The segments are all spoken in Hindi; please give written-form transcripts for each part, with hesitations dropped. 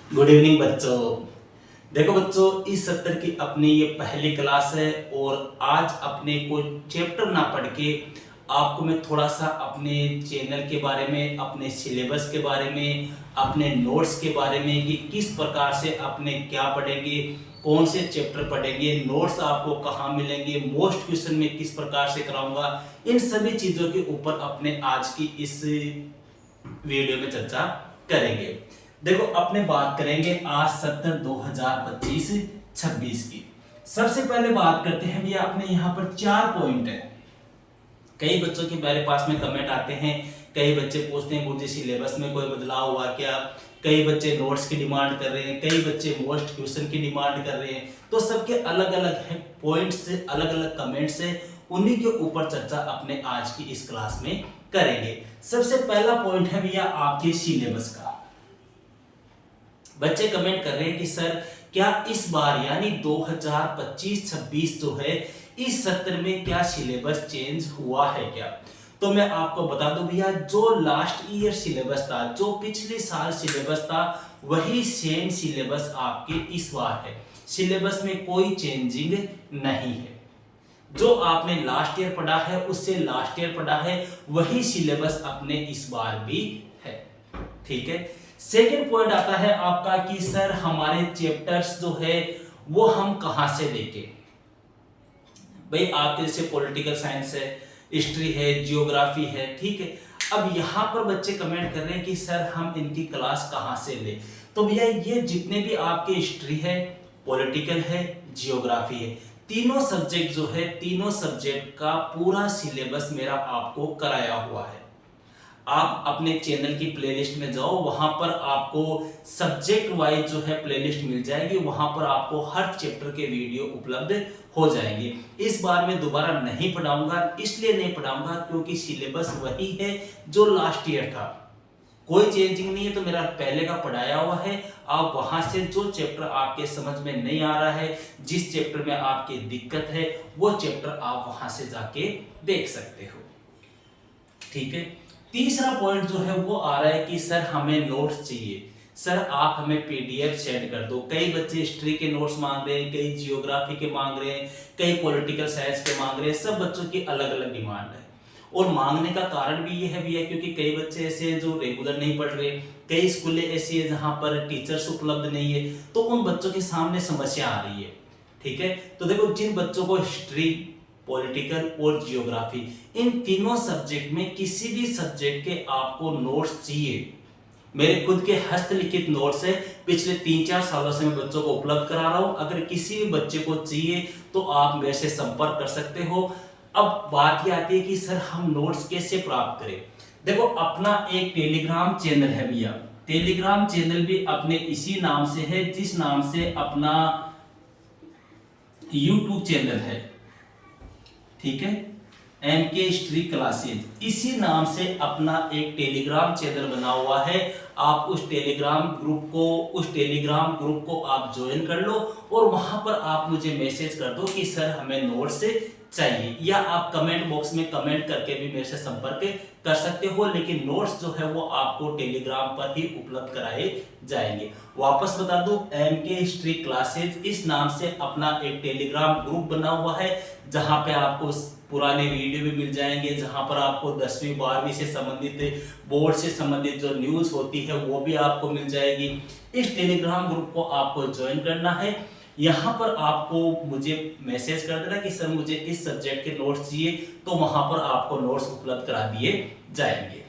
गुड इवनिंग बच्चों। देखो बच्चों, इस सत्र की अपनी ये पहली क्लास है और आज अपने कोई चैप्टर ना पढ़ के आपको मैं थोड़ा सा अपने चैनल के बारे में, अपने सिलेबस के बारे में, अपने नोट्स के बारे में कि किस प्रकार से अपने क्या पढ़ेंगे, कौन से चैप्टर पढ़ेंगे, नोट्स आपको कहाँ मिलेंगे, मोस्ट क्वेश्चन में किस प्रकार से कराऊंगा, इन सभी चीज़ों के ऊपर अपने आज की इस वीडियो में चर्चा करेंगे। देखो, अपने बात करेंगे आज सत्र 2025-26 की। सबसे पहले बात करते हैं भैया, अपने यहाँ पर 4 पॉइंट है। कई बच्चों के मेरे पास में कमेंट आते हैं, कई बच्चे पूछते हैं गुरुजी सिलेबस में कोई बदलाव हुआ क्या, कई बच्चे नोट्स की डिमांड कर रहे हैं, कई बच्चे मोस्ट क्वेश्चन की डिमांड कर रहे हैं। तो सबके अलग अलग है पॉइंट्स से, अलग अलग कमेंट्स है, उन्हीं के ऊपर चर्चा अपने आज की इस क्लास में करेंगे। सबसे पहला पॉइंट है भैया आपके सिलेबस का। बच्चे कमेंट कर रहे हैं कि सर क्या इस बार यानी 2025-26 जो है, इस सत्र में क्या सिलेबस चेंज हुआ है क्या। तो मैं आपको बता दूं भैया, जो लास्ट ईयर सिलेबस था, जो पिछले साल सिलेबस था, वही सेम सिलेबस आपके इस बार है। सिलेबस में कोई चेंजिंग नहीं है। जो आपने लास्ट ईयर पढ़ा है, उससे लास्ट ईयर पढ़ा है, वही सिलेबस अपने इस बार भी है। ठीक है। सेकंड पॉइंट आता है आपका कि सर हमारे चैप्टर्स जो है वो हम कहां से लेके। भाई आपके जैसे पॉलिटिकल साइंस है, हिस्ट्री है, जियोग्राफी है, ठीक है। अब यहां पर बच्चे कमेंट कर रहे हैं कि सर हम इनकी क्लास कहां से ले। तो भैया ये जितने भी आपके हिस्ट्री है, पॉलिटिकल है, जियोग्राफी है, तीनों सब्जेक्ट जो है, तीनों सब्जेक्ट का पूरा सिलेबस मेरा आपको कराया हुआ है। आप अपने चैनल की प्लेलिस्ट में जाओ, वहां पर आपको सब्जेक्ट वाइज जो है प्लेलिस्ट मिल जाएगी, वहां पर आपको हर चैप्टर के वीडियो उपलब्ध हो जाएंगे। इस बार मैं दोबारा नहीं पढ़ाऊंगा, इसलिए नहीं पढ़ाऊंगा क्योंकि सिलेबस वही है जो लास्ट ईयर था, कोई चेंजिंग नहीं है। तो मेरा पहले का पढ़ाया हुआ है, आप वहां से जो चैप्टर आपके समझ में नहीं आ रहा है, जिस चैप्टर में आपकी दिक्कत है, वो चैप्टर आप वहां से जाके देख सकते हो। ठीक है। तीसरा पॉइंट जो है वो आ रहा है कि सर हमें नोट्स चाहिए, सर आप हमें पीडीएफ सेंड कर दो। कई बच्चे हिस्ट्री के नोट्स मांग रहे हैं, कई जियोग्राफी के मांग रहे हैं, कई पॉलिटिकल साइंस के मांग रहे हैं। सब बच्चों की अलग अलग डिमांड है और मांगने का कारण भी ये है भैया क्योंकि कई बच्चे ऐसे हैं जो रेगुलर नहीं पढ़ रहे, कई स्कूलें ऐसी है जहां पर टीचर्स उपलब्ध नहीं है, तो उन बच्चों के सामने समस्या आ रही है। ठीक है। तो देखो, जिन बच्चों को हिस्ट्री, पॉलिटिकल और जियोग्राफी, इन तीनों सब्जेक्ट में किसी भी सब्जेक्ट के आपको नोट्स चाहिए, मेरे खुद के हस्तलिखित नोट्स है, पिछले 3-4 सालों से मैं बच्चों को उपलब्ध करा रहा हूं। अगर किसी भी बच्चे को चाहिए तो आप मेरे से संपर्क कर सकते हो। अब बात ये आती है कि सर हम नोट्स कैसे प्राप्त करें। देखो, अपना एक टेलीग्राम चैनल है भैया, टेलीग्राम चैनल भी अपने इसी नाम से है जिस नाम से अपना यूट्यूब चैनल है। ठीक है, MK हिस्ट्री क्लासेज, इसी नाम से अपना एक टेलीग्राम चैनल बना हुआ है। आप उस टेलीग्राम ग्रुप को आप ज्वाइन कर लो और वहां पर आप मुझे मैसेज कर दो कि सर हमें नोट्स चाहिए, या आप कमेंट बॉक्स में कमेंट करके भी मेरे से संपर्क कर सकते हो। लेकिन नोट्स जो है वो आपको टेलीग्राम पर ही उपलब्ध कराए जाएंगे। वापस बता दूं, MK हिस्ट्री क्लासेज इस नाम से अपना एक टेलीग्राम ग्रुप बना हुआ है, जहां पे आपको पुराने वीडियो भी मिल जाएंगे, जहां पर आपको 10वीं 12वीं से संबंधित, बोर्ड से संबंधित जो न्यूज होती है वो भी आपको मिल जाएगी। इस टेलीग्राम ग्रुप को आपको ज्वाइन करना है। यहाँ पर आपको मुझे मैसेज कर देना कि सर मुझे इस सब्जेक्ट के नोट्स चाहिए, तो वहां पर आपको नोट्स उपलब्ध करा दिए जाएंगे।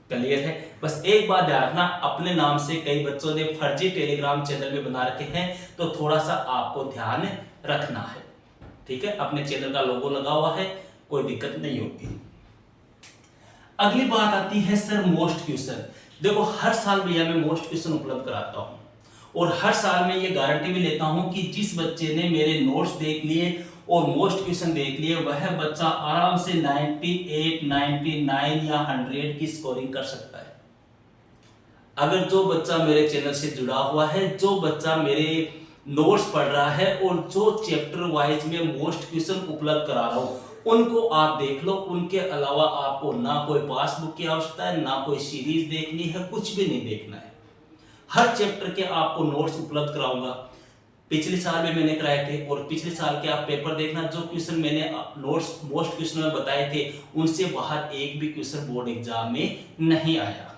क्लियर है। बस एक बात ध्यान रखना, अपने नाम से कई बच्चों ने फर्जी टेलीग्राम चैनल भी बना रखे हैं, तो थोड़ा सा आपको ध्यान रखना है। ठीक है, अपने चैनल का लोगो लगा हुआ है, कोई दिक्कत नहीं होगी। अगली बात आती है सर मोस्ट क्वेश्चन। देखो, हर साल भैया मैं मोस्ट क्वेश्चन उपलब्ध कराता हूं और हर साल मैं ये गारंटी भी लेता हूं कि जिस बच्चे ने मेरे नोट्स देख लिए और मोस्ट क्वेश्चन देख लिए, वह बच्चा आराम से 98, 99 या 100 की स्कोरिंग कर सकता है। अगर जो बच्चा मेरे चैनल से जुड़ा हुआ है, जो बच्चा मेरे नोट्स पढ़ रहा है और जो चैप्टर वाइज में मोस्ट क्वेश्चन उपलब्ध करा रहा हूं, उनको आप देख लो। उनके अलावा आपको ना कोई पासबुक की आवश्यकता है, ना कोई सीरीज देखनी है, कुछ भी नहीं देखना है। हर चैप्टर के आपको नोट्स उपलब्ध कराऊंगा। पिछले साल भी मैंने कराए थे और पिछले साल के आप पेपर देखना, जो क्वेश्चन मैंने नोट्स मोस्ट क्वेश्चन में बताए थे उनसे बाहर एक भी क्वेश्चन बोर्ड एग्जाम में नहीं आया।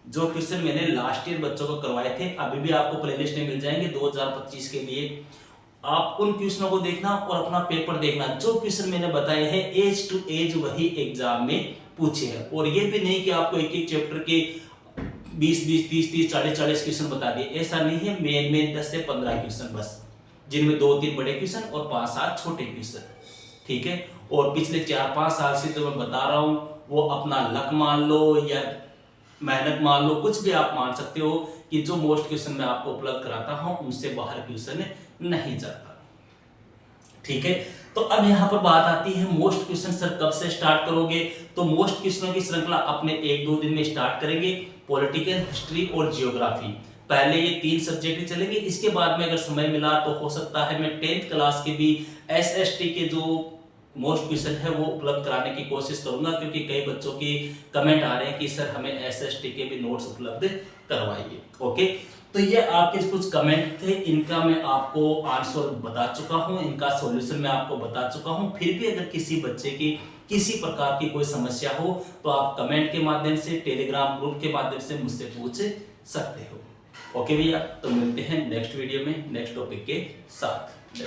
जो क्वेश्चन मैंने लास्ट ईयर बच्चों को करवाए थे अभी भी आपको प्लेलिस्ट में मिल जाएंगे 2025 के लिए। आप उन क्वेश्चनों को देखना और अपना पेपर देखना। जो क्वेश्चन मैंने बताए हैं एज टू एज वही एग्जाम में पूछे हैं। और ये भी नहीं कि आपको एक एक चैप्टर के 20-20, 30-30, 40-40 क्वेश्चन बता दिए, ऐसा नहीं है। मेन 10 से 15 क्वेश्चन बस, जिनमें 2-3 बड़े क्वेश्चन और 5-7 छोटे क्वेश्चन, ठीक है। और पिछले 4-5 साल से जो मैं बता रहा हूं वो अपना लक मान लो या मेहनत मान लो, कुछ भी आप मान सकते हो कि जो मोस्ट क्वेश्चन मैं आपको उपलब्ध कराता हूं उनसे बाहर क्वेश्चन नहीं जाता, ठीक है। तो अब यहां पर बात आती है मोस्ट क्वेश्चन सर कब से स्टार्ट करोगे। तो मोस्ट क्वेश्चनों की श्रृंखला अपने 1-2 दिन में स्टार्ट करेंगे। पॉलिटिकल, हिस्ट्री और जियोग्राफी, पहले ये 3 सब्जेक्ट चलेंगे। इसके बाद में अगर समय मिला तो हो सकता है मैं 10th क्लास के भी SST के जो मोस्ट क्वेश्चन है वो उपलब्ध कराने की कोशिश करूंगा, क्योंकि कई बच्चों की कमेंट आ रहे हैं कि सर हमें SST के भी नोट्स उपलब्ध करवाइए। ओके, तो ये आपके कुछ कमेंट थे, इनका मैं आपको आंसर बता चुका हूं, इनका सॉल्यूशन मैं आपको बता चुका हूं। फिर भी अगर किसी बच्चे की किसी प्रकार की कोई समस्या हो तो आप कमेंट के माध्यम से, टेलीग्राम ग्रुप के माध्यम से मुझसे पूछ सकते हो। ओके भैया, तो मिलते हैं नेक्स्ट वीडियो में नेक्स्ट टॉपिक के साथ।